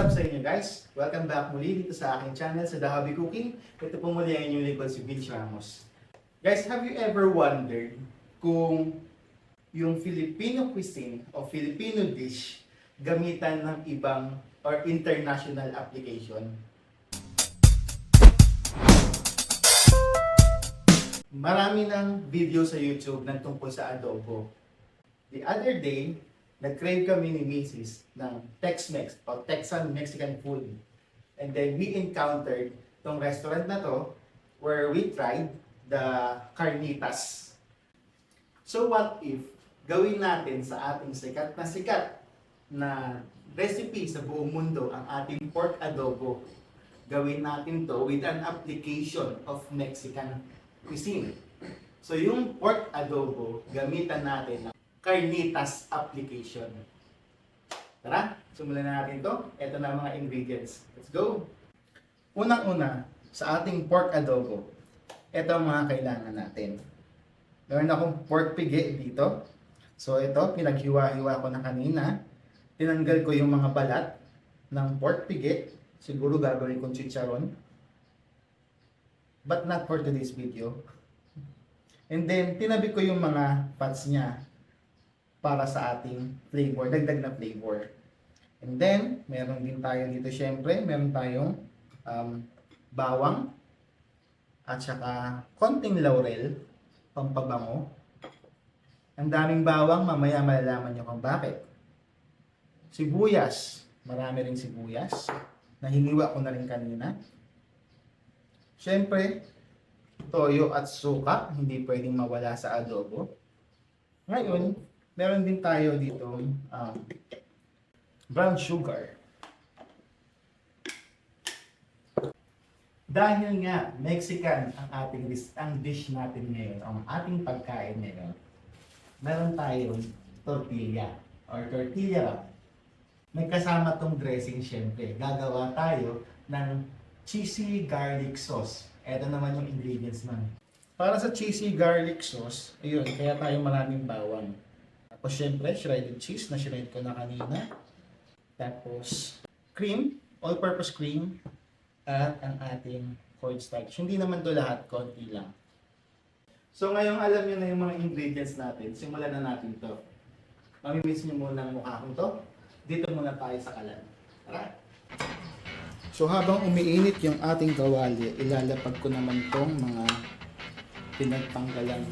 up sa inyo guys? Welcome back muli dito sa aking channel sa The Hobby Cooking. Ito po muli ang inyong lingkod si Vince Ramos. Guys, have you ever wondered kung yung Filipino cuisine o Filipino dish gamitan ng ibang or international application? Marami ng video sa YouTube ng tungkol sa adobo. The other day, nag-crave kami ni Mrs. ng Tex-Mex o Texan Mexican food. And then we encountered tong restaurant na to where we tried the carnitas. So what if gawin natin sa ating sikat na recipe sa buong mundo ang ating pork adobo? Gawin natin to with an application of Mexican cuisine. So yung pork adobo, gamitan natin ng carnitas application. Tara, simulan na natin to. Ito na ang mga ingredients. Let's go! Unang-una, sa ating pork adobo, ito ang mga kailangan natin. Meron akong pork pigi dito. So ito, pinaghiwa-hiwa ko na kanina. Tinanggal ko yung mga balat ng pork pigi. Siguro gagawin kong chicharon. But not for today's video. And then, tinabi ko yung mga fats niya para sa ating flavor, dagdag na flavor. And then, meron din tayo dito syempre, meron tayong bawang at saka konting laurel, pampabango. Ang daming bawang, mamaya malalaman nyo kung bakit. Sibuyas, marami ring sibuyas, nahiniwa ko na rin kanina. Syempre, toyo at suka, hindi pwedeng mawala sa adobo. Ngayon, meron din tayo dito brown sugar. Dahil nga Mexican ang dish natin ngayon, ang ating pagkain ngayon, meron tayong tortilla or tortilla wrap. May kasama tong dressing syempre. Gagawa tayo ng cheesy garlic sauce. Ito naman yung ingredients man. Para sa cheesy garlic sauce, ayun, kaya tayo maraming bawang. Tapos syempre, shredded cheese na shred ko na kanina. Tapos, cream, all-purpose cream, at ang ating cornstarch. Hindi naman to lahat, konti lang. So ngayong alam nyo na yung mga ingredients natin, simulan na natin to. Mamimiss nyo muna ang mukha kong to. Dito muna tayo sa kalan. Tara! So habang umiinit yung ating kawali, ilalapag ko naman tong mga pinagtanggalan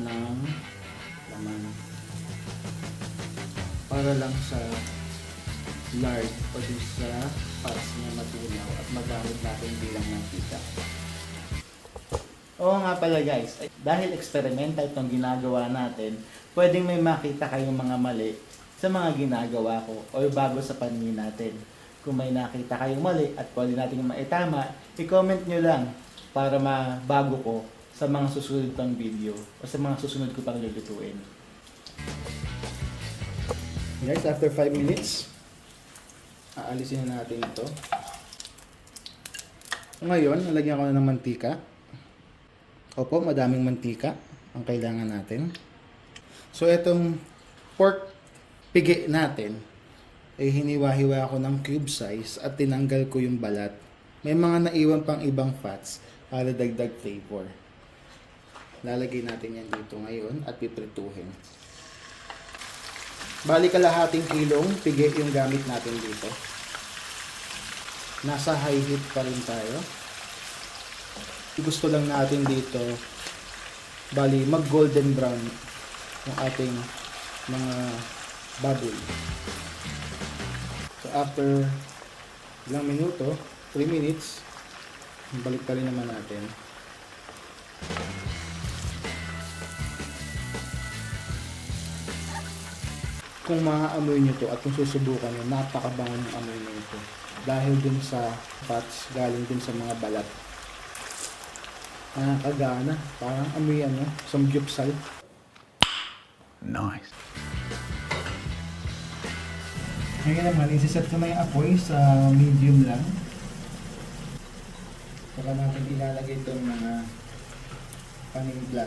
ng laman para lang sa lard o sa fats niya matunaw at magamit natin bilang mantika. Oo nga pala guys, dahil experimental itong ginagawa natin, pwedeng may makita kayong mga mali sa mga ginagawa ko o bago sa paningin natin. Kung may nakita kayong mali at pwede natin maitama, i-comment nyo lang para mabago ko sa mga susunod pang video o sa mga susunod ko pang lulutuin. Guys, after 5 minutes, aalisin na natin ito. Ngayon, nalagyan ko na ng mantika. Opo, madaming mantika ang kailangan natin. So, itong pork pigi natin, hiniwa-hiwa ko ng cube size at tinanggal ko yung balat. May mga naiwan pang ibang fats para dagdag flavor. Lalagay natin yan dito ngayon at piprituhin. Bali kalahating kilong pigi yung gamit natin dito. Nasa high heat pa rin tayo. Gusto lang natin dito, bali mag golden brown yung ating mga baboy. So after ilang minuto, 3 minutes, balik pa rin naman natin. Kung maaamoy nyo to at kung susubukan nyo, napakabango ng amoy nito. Dahil dun sa fats, galing dun sa mga balat. Nakakagana, parang amoy samgyupsal. Nice. Ngayon naman, isiset ko na yung apoy sa medium lang. Saka natin ilalagay itong mga panimpla.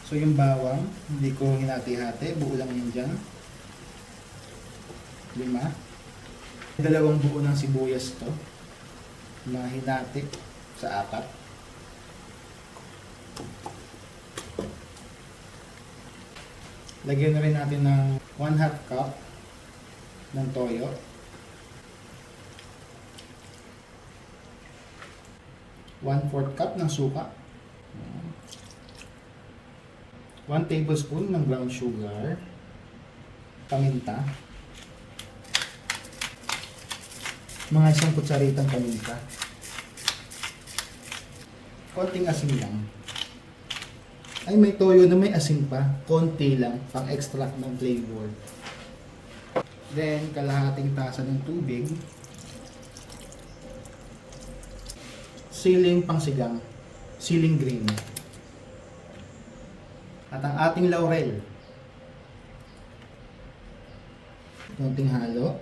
So yung bawang, hindi ko hinati-hati, buo lang yun dyan. 5. Dalawang buo ng sibuyas to. Mahinati sa 4. Lagyan na rin natin ng 1/2 cup ng toyo. 1/4 cup ng suka. 1 tablespoon ng brown sugar. Paminta. Mga 1 kutsaritang paminta. Konting asin lang. Ay, may toyo na may asin pa. Konti lang, pang extract ng flavor. Then, kalahating tasa ng tubig. Siling pangsigang. Siling green. At ang ating laurel. Konting halo.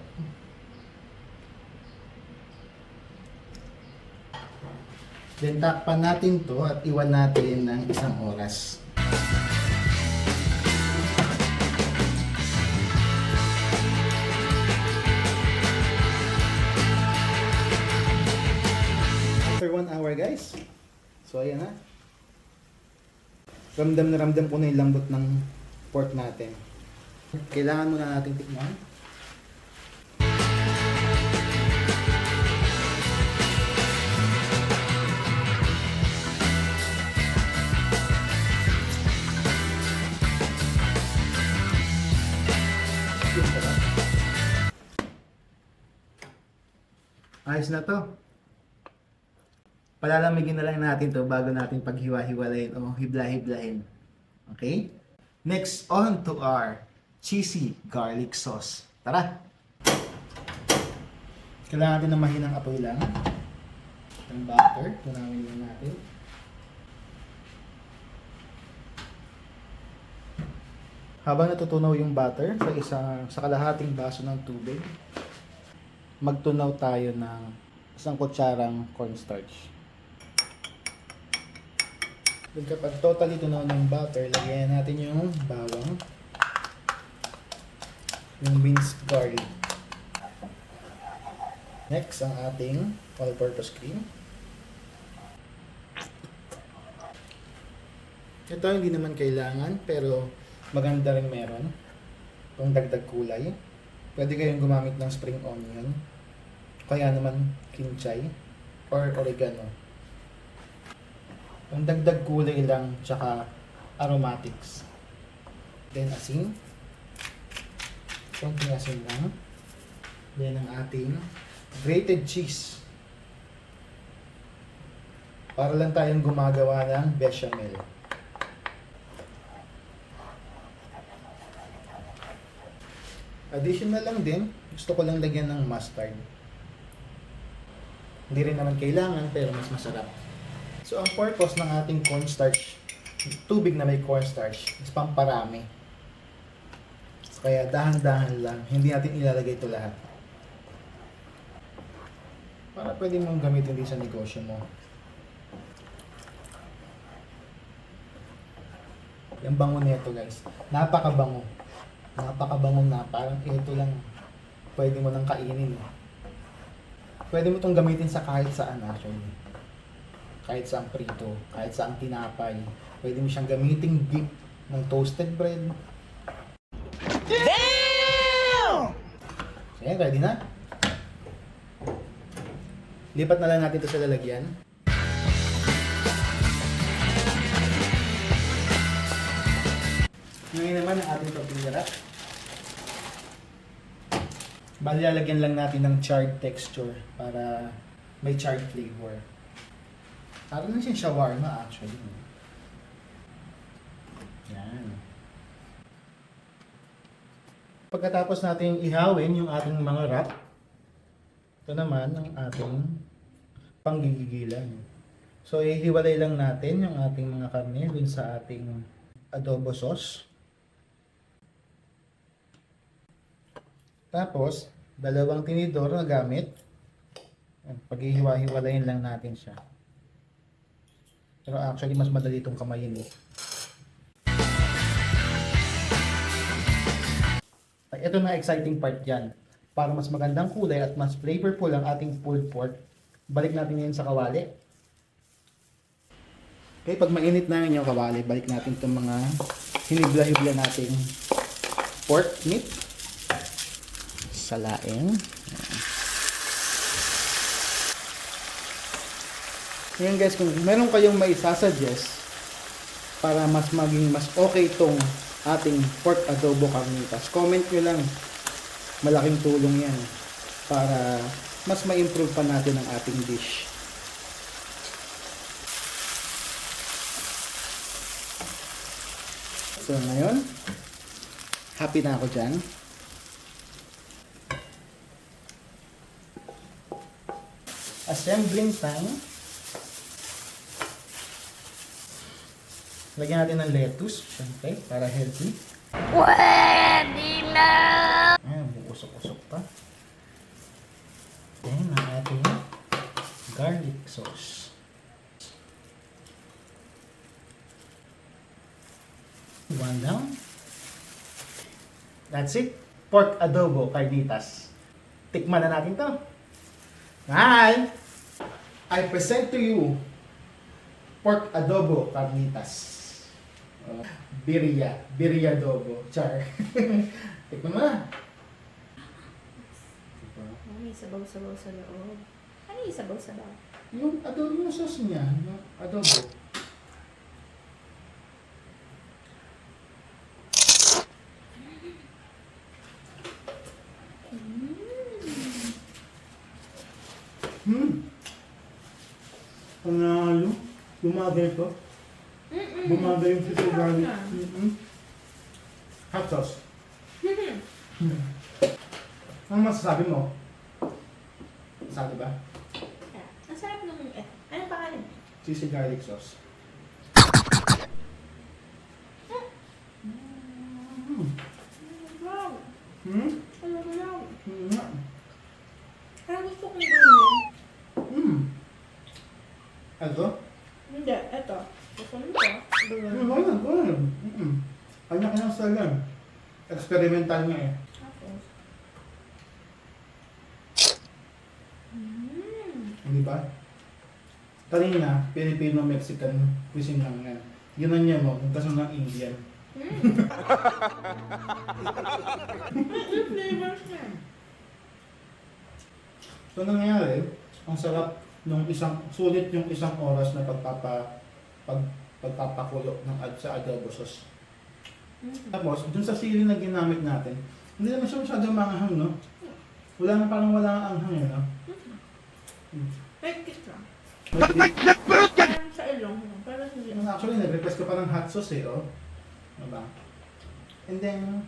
Then takpan natin to at iwan natin ng 1 oras. After 1 hour guys. So ayan na. Ramdam na ramdam ko na yung lambot ng pork natin. Kailangan muna nating tikman. Ayos na to. Palalamigin na lang natin to bago natin paghiwa-hiwalayin o hibla-hiblahin. Okay? Next, on to our cheesy garlic sauce. Tara! Kailangan natin ng mahinang apoy lang. Ang butter, tunawin lang natin. Habang natutunaw yung butter sa kalahating baso ng tubig, magtunaw tayo ng 1 kutsarang cornstarch. Then kapag totally tunaw ng butter, lagyan natin yung bawang, yung minced garlic. Next, ang ating all-purpose cream. Ito hindi naman kailangan, pero maganda rin meron. Kung dagdag kulay. Pwede kayong gumamit ng spring onion. Kaya naman kinchay or oregano. Ang dagdag kulay lang tsaka aromatics. Then asin. Konting asin lang. Then ang ating grated cheese. Para lang tayong gumagawa ng bechamel. Additional lang din, gusto ko lang lagyan ng mustard. Hindi rin naman kailangan pero mas masarap. So ang purpose ng ating cornstarch, tubig na may cornstarch, is pamparami. Kaya dahan-dahan lang, hindi natin ilalagay ito lahat. Para pwede mong gamitin din sa negosyo mo. Yung bango nito guys, napakabango. Napakabango na, parang ito lang pwede mo nang kainin. Pwede mo itong gamitin sa kahit saan actually. Kahit sa prito, kahit sa tinapay. Pwede mo siyang gamitin dip ng toasted bread. Damn! So yan, ready na? Lipat na lang natin ito sa lalagyan. Ngayon naman ang ating tortilla wrap. Bali, lalagyan lang natin ng charred texture para may charred flavor. Parang lang siyang shawarma actually. Yan. Pagkatapos natin ihawin yung ating mga wrap, ito naman ang ating panggigigilan. So, ihiwalay lang natin yung ating mga karne dun sa ating adobo sauce. Tapos, 2 tinidor na gamit. Paghihiwa-hiwalayin lang natin siya. Pero actually, mas madali itong kamayin eh. Ito na exciting part dyan. para mas magandang kulay at mas flavorful ang ating pulled pork. Balik natin ngayon sa kawali. Okay, pag mainit na yung kawali, balik natin itong mga hinibla-hibla nating pork meat. Salain. Ngayon guys, kung meron kayong may sasuggest para mas maging mas okay itong ating pork adobo carnitas, comment nyo lang. Malaking tulong yan para mas ma-improve pa natin ang ating dish. So ngayon, happy na ako dyan. Assembling time. Lagyan natin ng lettuce, syempre, para healthy. Pwede na! Ayan, bukusok-usok pa. Then, ang ating garlic sauce. One down. That's it. Pork adobo carnitas. Tikman na natin to. Hi! I present to you pork adobo carnitas. Birria adobo. Char. Tikman mo na. May sabaw-sabaw sa loob. Ano yung sabaw-sabaw? Yung adobo, yung sauce niya, yung adobo. Panalo. Bumagay ko. Bumagay yung sito garlic. Hot sauce. Ano masasabi mo? Sabi ba? Ang sarap nung Ano pangalan? Cheesy garlic sauce. Wow! Hmm? Ano ba lang? Hmm. Parang gusto kong gawin. Hmm. Ano? Hindi, eto. Gusto mo ito? Ano? Kanya-kanyang style yan. Experimental nga eh. Tapos. Hindi ba? Kanina, Filipino-Mexican cuisine lang yan. Ginanya mo, kung kaso ng Indian. May flavors na. So nangyari, ang sarap nung sulit yung isang oras na pagpapakulo ng sa adobo sauce. Tapos, dun sa sili na ginamit natin, hindi naman siya masyadong manghang, no? Wala ang anghang, no? Like it lang. May- Parang sa ilong. Parang hindi. Actually, nag-request ka pa ng hot sauce eh, oh. Diba? And then,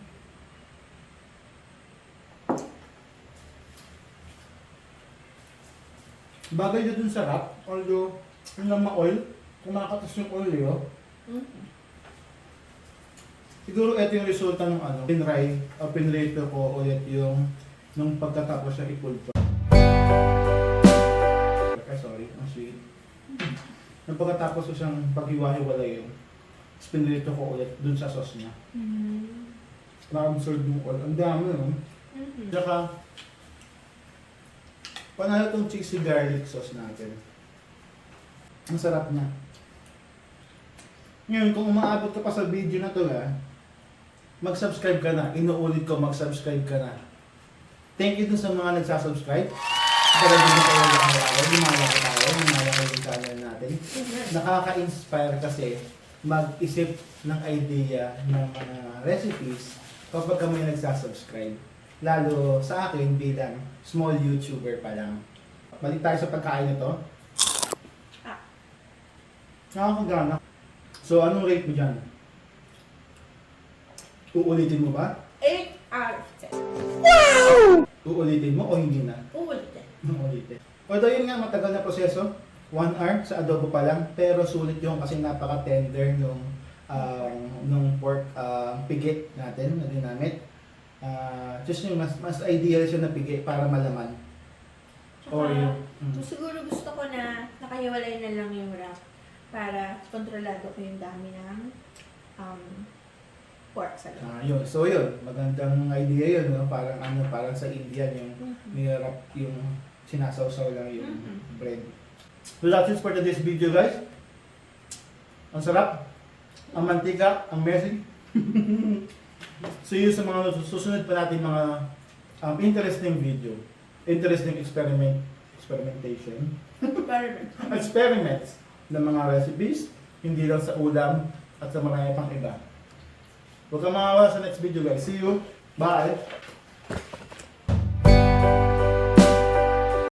bagay na dun sa wrap, although, yung lang ma-oil, kumakatas yung oil eh, oh. Siguro ito yung resulta ng pinray, o pinrito ko ulit yung nung pagkatapos siya i-pull pa. Sorry, ang sweet. Nung pagkatapos ko siyang paghiwa-hiwalay yung pinrito ko ulit dun sa sauce niya. Na-absorb yung oil. Ang dami, no? Tsaka, panalo itong cheesy garlic sauce natin. Ang sarap niya. Ngayon, kung umaabot ka pa sa video na to, mag-subscribe ka na. Inuulit ko, mag-subscribe ka na. Thank you dun sa mga nagsasubscribe. Para din na tayo lumalayo tayo yung channel natin. Nakaka-inspire kasi mag-isip ng idea ng mga recipes kapag ka may nagsasubscribe. Lalo sa akin bilang small YouTuber pa lang. Balik tayo sa pagkain nito. Nakakagana. So, anong rate mo dyan? Uulitin mo ba? 8 out of 10. Uulitin mo o hindi na? Uulitin. Uulitin. Although yun nga, matagal na proseso. 1 hour sa adobo pa lang. Pero sulit yung kasi napaka-tender nung pork pigi natin na ginamit. Just yung mas ideal siya na pigi para malaman. Or yung... Siguro gusto ko na nakahiwalay na lang yung wrap para kontrolado ko yung dami ng Pork salad. Yun. So yun, magandang idea yun, no? Parang parang sa Indian yung Mhm. nirap yung sinasawsaw lang yung Mhm. bread. So that's it for today's video, guys. Ang sarap, ang mantika, ang messy. See you sa mga susunod pa natin mga interesting video, interesting experimentation, experiments ng mga recipes, hindi lang sa ulam at sa marami pang iba. Huwag kang mawawala sa next video, guys. See you. Bye.